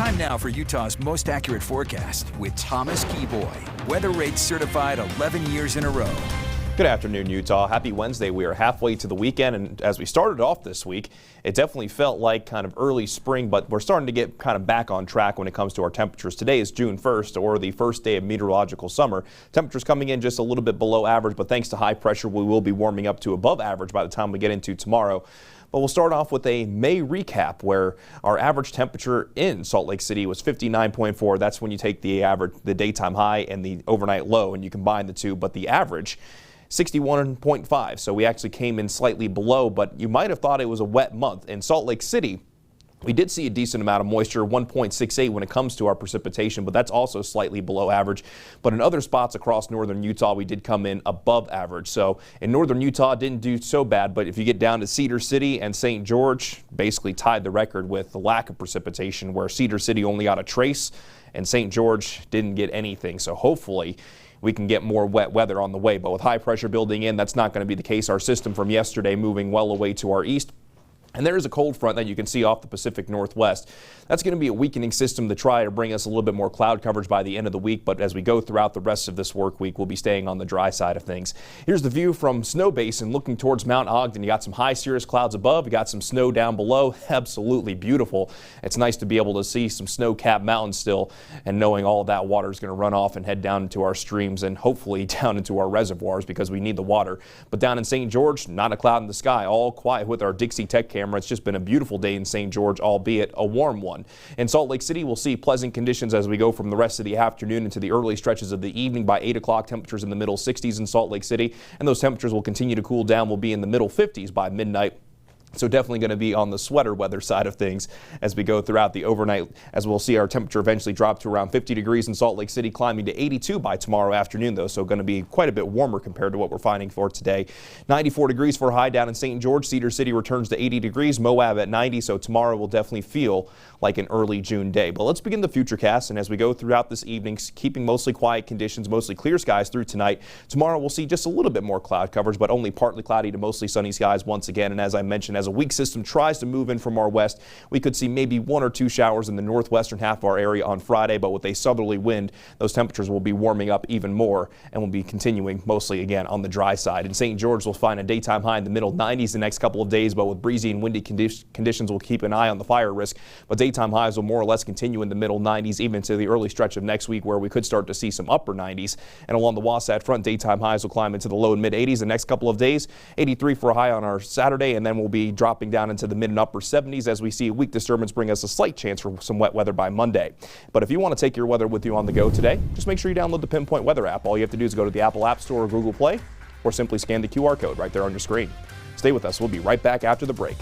Time now for Utah's most accurate forecast with Thomas Geboy. Weather rates certified 11 years in a row. Good afternoon, Utah. Happy Wednesday. We are halfway to the weekend, and as we started off this week, it definitely felt like kind of early spring, but we're starting to get kind of back on track when it comes to our temperatures. Today is June 1st, or the first day of meteorological summer. Temperatures coming in just a little bit below average, but thanks to high pressure, we will be warming up to above average by the time we get into tomorrow. But we'll start off with a May recap where our average temperature in Salt Lake City was 59.4. That's when you take the average, the daytime high and the overnight low, and you combine the two. But the average, 61.5. So we actually came in slightly below, but you might have thought it was a wet month. In Salt Lake City, we did see a decent amount of moisture, 1.68 when it comes to our precipitation, but that's also slightly below average. But in other spots across northern Utah, we did come in above average. So in northern Utah, it didn't do so bad, but if you get down to Cedar City and St. George, basically tied the record with the lack of precipitation, where Cedar City only got a trace and St. George didn't get anything. So hopefully we can get more wet weather on the way, but with high pressure building in, that's not going to be the case. Our system from yesterday moving well away to our east. And there is a cold front that you can see off the Pacific Northwest. That's going to be a weakening system to try to bring us a little bit more cloud coverage by the end of the week. But as we go throughout the rest of this work week, we'll be staying on the dry side of things. Here's the view from Snow Basin looking towards Mount Ogden. You got some high cirrus clouds above. You got some snow down below. Absolutely beautiful. It's nice to be able to see some snow-capped mountains still, and knowing all of that water is going to run off and head down into our streams and hopefully down into our reservoirs because we need the water. But down in St. George, not a cloud in the sky. All quiet with our Dixie Tech camera. It's just been a beautiful day in St. George, albeit a warm one. In Salt Lake City, we'll see pleasant conditions as we go from the rest of the afternoon into the early stretches of the evening. By 8 o'clock, temperatures in the middle 60s in Salt Lake City, and those temperatures will continue to cool down. We'll be in the middle 50s by midnight. So definitely going to be on the sweater weather side of things as we go throughout the overnight, as we'll see our temperature eventually drop to around 50 degrees in Salt Lake City, climbing to 82 by tomorrow afternoon, though. So going to be quite a bit warmer compared to what we're finding for today. 94 degrees for a high down in St. George. Cedar City returns to 80 degrees. Moab at 90. So tomorrow will definitely feel like an early June day. But let's begin the futurecast. And as we go throughout this evening, keeping mostly quiet conditions, mostly clear skies through tonight. Tomorrow we'll see just a little bit more cloud coverage, but only partly cloudy to mostly sunny skies once again. And as I mentioned, as a weak system tries to move in from our west, we could see maybe 1 or 2 showers in the northwestern half of our area on Friday, but with a southerly wind, those temperatures will be warming up even more and will be continuing mostly again on the dry side. In St. George, we'll find a daytime high in the middle 90s the next couple of days, but with breezy and windy conditions, we'll keep an eye on the fire risk. But daytime highs will more or less continue in the middle 90s even to the early stretch of next week, where we could start to see some upper 90s. And along the Wasatch Front, daytime highs will climb into the low and mid 80s the next couple of days. 83 for a high on our Saturday, and then we'll be dropping down into the mid and upper 70s as we see a weak disturbance bring us a slight chance for some wet weather by Monday. But if you want to take your weather with you on the go today, just make sure you download the Pinpoint Weather app. All you have to do is go to the Apple App Store or Google Play, or simply scan the QR code right there on your screen. Stay with us. We'll be right back after the break.